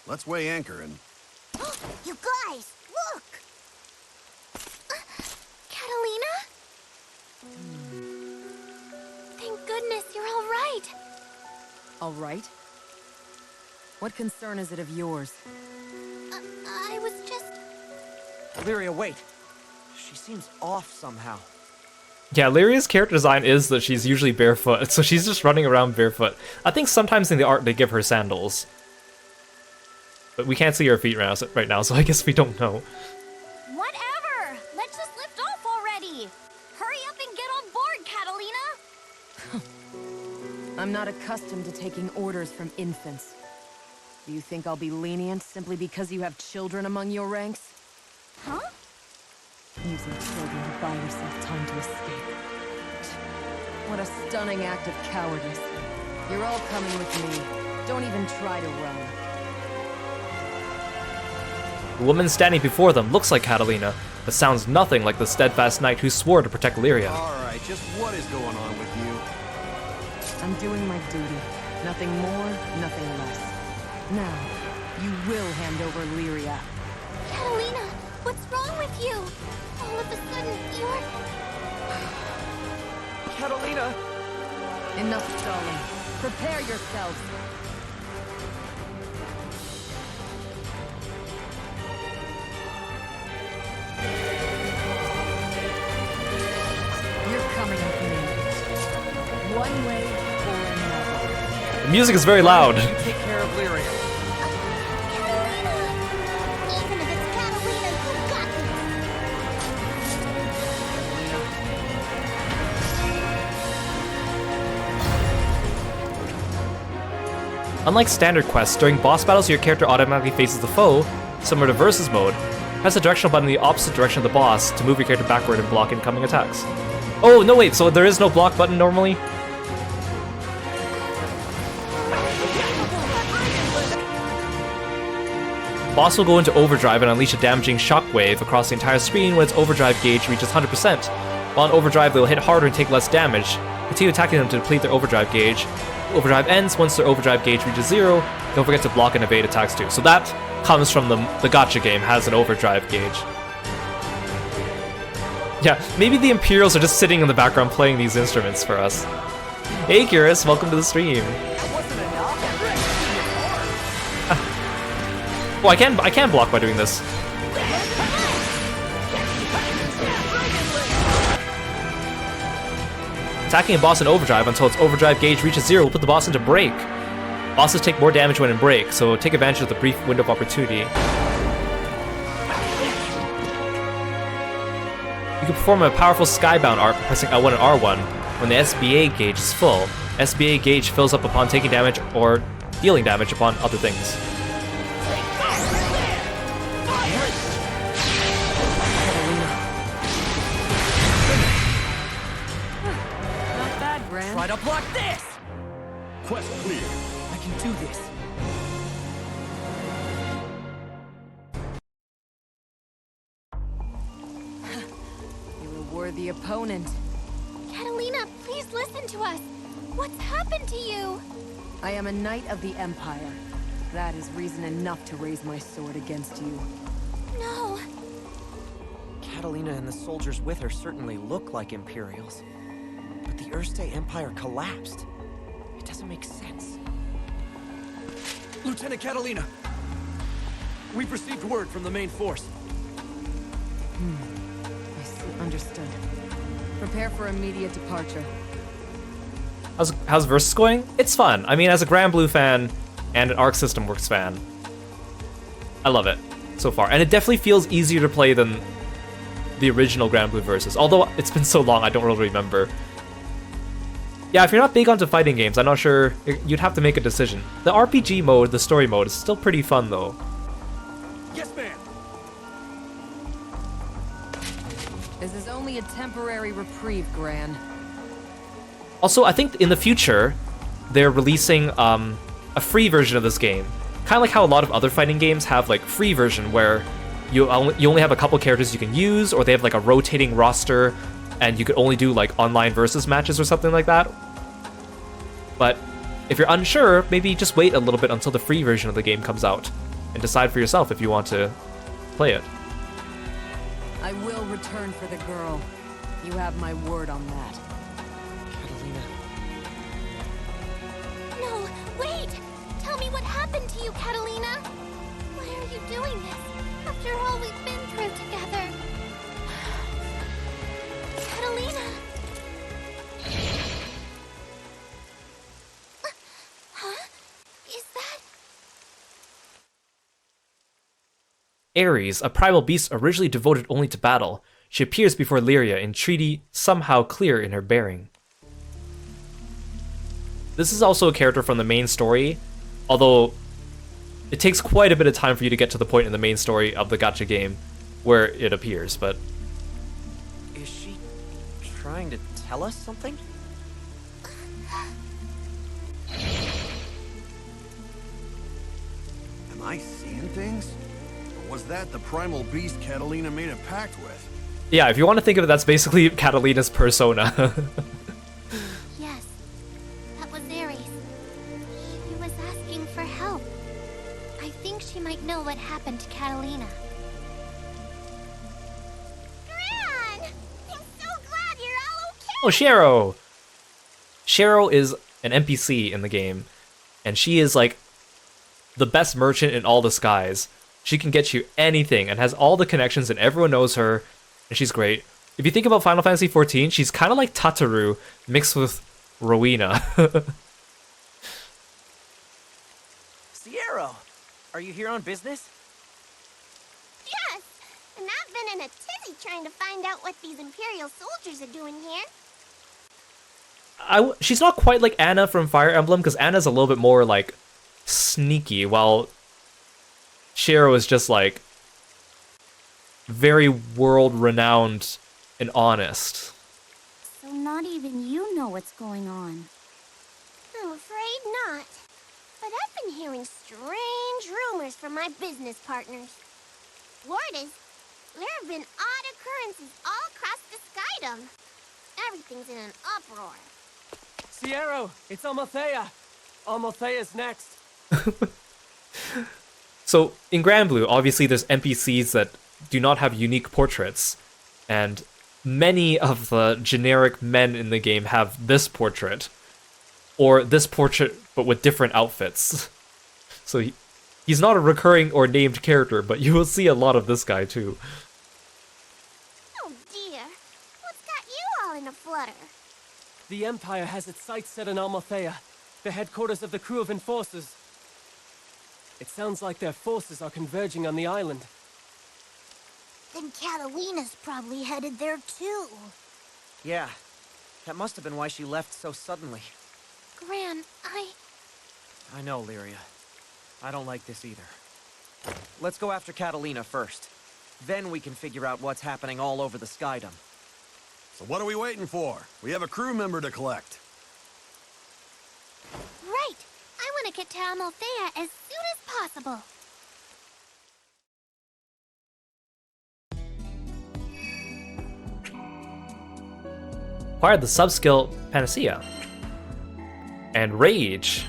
Let's weigh anchor and... You guys, look! Catalina? Thank goodness you're all right. All right? What concern is it of yours? I was just... Lyria, wait. She seems off somehow. Yeah, Lyria's character design is that she's usually barefoot, so she's just running around barefoot. I think sometimes in the art they give her sandals. But we can't see her feet right now, so I guess we don't know. Whatever! Let's just lift off already! Hurry up and get on board, Catalina! I'm not accustomed to taking orders from infants. Do you think I'll be lenient simply because you have children among your ranks? Huh? Using children to buy yourself time to escape. What a stunning act of cowardice. You're all coming with me. Don't even try to run. The woman standing before them looks like Catalina, but sounds nothing like the steadfast knight who swore to protect Lyria. Alright, just what is going on with you? I'm doing my duty. Nothing more, nothing less. Now, you will hand over Lyria. Catalina, what's wrong with you? All of a sudden, you're... Catalina! Enough stalling. Prepare yourselves. You're coming with me. One way or another. The music is very loud. You take care of Lyria. Catalina! Even if it's Catalina, you got this! Unlike standard quests, during boss battles your character automatically faces the foe, similar to Versus mode. Press the directional button in the opposite direction of the boss to move your character backward and block incoming attacks. Oh, no wait, so there is no block button normally? Boss will go into overdrive and unleash a damaging shockwave across the entire screen when its overdrive gauge reaches 100%. While in overdrive, they will hit harder and take less damage. Continue attacking them to deplete their overdrive gauge. Overdrive ends once their overdrive gauge reaches 0. Don't forget to block and evade attacks too. So that comes from the gacha game, has an overdrive gauge. Yeah, maybe the Imperials are just sitting in the background playing these instruments for us. Hey Kirist, welcome to the stream. Oh, I can block by doing this. Attacking a boss in overdrive until its overdrive gauge reaches 0 will put the boss into break. Bosses take more damage when in break, so take advantage of the brief window of opportunity. You can perform a powerful skybound art by pressing L1 and R1 when the SBA gauge is full. SBA gauge fills up upon taking damage or dealing damage upon other things. Not bad, Gran. Try to block this! Quest clear. I can do this. You're a worthy opponent. Catalina, please listen to us. What's happened to you? I am a knight of the Empire. That is reason enough to raise my sword against you. No. Catalina and the soldiers with her certainly look like Imperials. But the Erste Empire collapsed. It doesn't make sense. Lieutenant Catalina! We've received word from the main force. I see. Understood. Prepare for immediate departure. How's Versus going? It's fun. I mean, as a Granblue fan and an Arc System Works fan, I love it so far. And it definitely feels easier to play than the original Granblue Versus. Although it's been so long, I don't really remember. Yeah, if you're not big onto fighting games, I'm not sure, you'd have to make a decision. The RPG mode, the story mode, is still pretty fun though. Yes, ma'am! This is only a temporary reprieve, Gran. Also, I think in the future, they're releasing a free version of this game. Kind of like how a lot of other fighting games have like free version where you only have a couple characters you can use, or they have like a rotating roster, and you could only do like online versus matches or something like that. But if you're unsure, maybe just wait a little bit until the free version of the game comes out, and decide for yourself if you want to play it. I will return for the girl. You have my word on that. Catalina. No, wait! Tell me what happened happened to you, Catalina? Why are you doing this after all we've been through together? Catalina! Huh? Is that... Ares, a primal beast originally devoted only to battle. She appears before Lyria in treaty, somehow clear in her bearing. This is also a character from the main story, although it takes quite a bit of time for you to get to the point in the main story of the gacha game where it appears, but... Is she trying to tell us something? Am I seeing things? Or was that the primal beast Catalina made a pact with? Yeah, if you want to think of it, that's basically Catalina's persona. Yes, that was Ares. She was asking for help. I think she might know what happened to Catalina. Gran! I'm so glad you're all okay! Oh, Shero! Shero is an NPC in the game, and she is like the best merchant in all the skies. She can get you anything and has all the connections and everyone knows her, and she's great. If you think about Final Fantasy XIV, she's kind of like Tataru mixed with Rowena. Sierra, are you here on business? Yes! And I've been in a tizzy trying to find out what these Imperial soldiers are doing here. She's not quite like Anna from Fire Emblem, because Anna's a little bit more like sneaky, while Shiro is just like very world-renowned and honest. So not even you know what's going on. I'm afraid not. But I've been hearing strange rumors from my business partners. Word is, there have been odd occurrences all across the skydom. Everything's in an uproar. Sierra, it's Almothea. Almothea's next. So in Granblue, obviously there's NPCs that do not have unique portraits, and many of the generic men in the game have this portrait, or this portrait but with different outfits. So he's not a recurring or named character, but you will see a lot of this guy too. Oh dear, what's got you all in a flutter? The Empire has its sights set on Almothea, the headquarters of the crew of enforcers. It sounds like their forces are converging on the island. Then Catalina's probably headed there too. Yeah, that must have been why she left so suddenly. Gran, I know, Lyria. I don't like this either. Let's go after Catalina first. Then we can figure out what's happening all over the skydom. So what are we waiting for? We have a crew member to collect. Right! I want to get to Amalthea as soon as possible. Acquired the subskill Panacea. And Rage.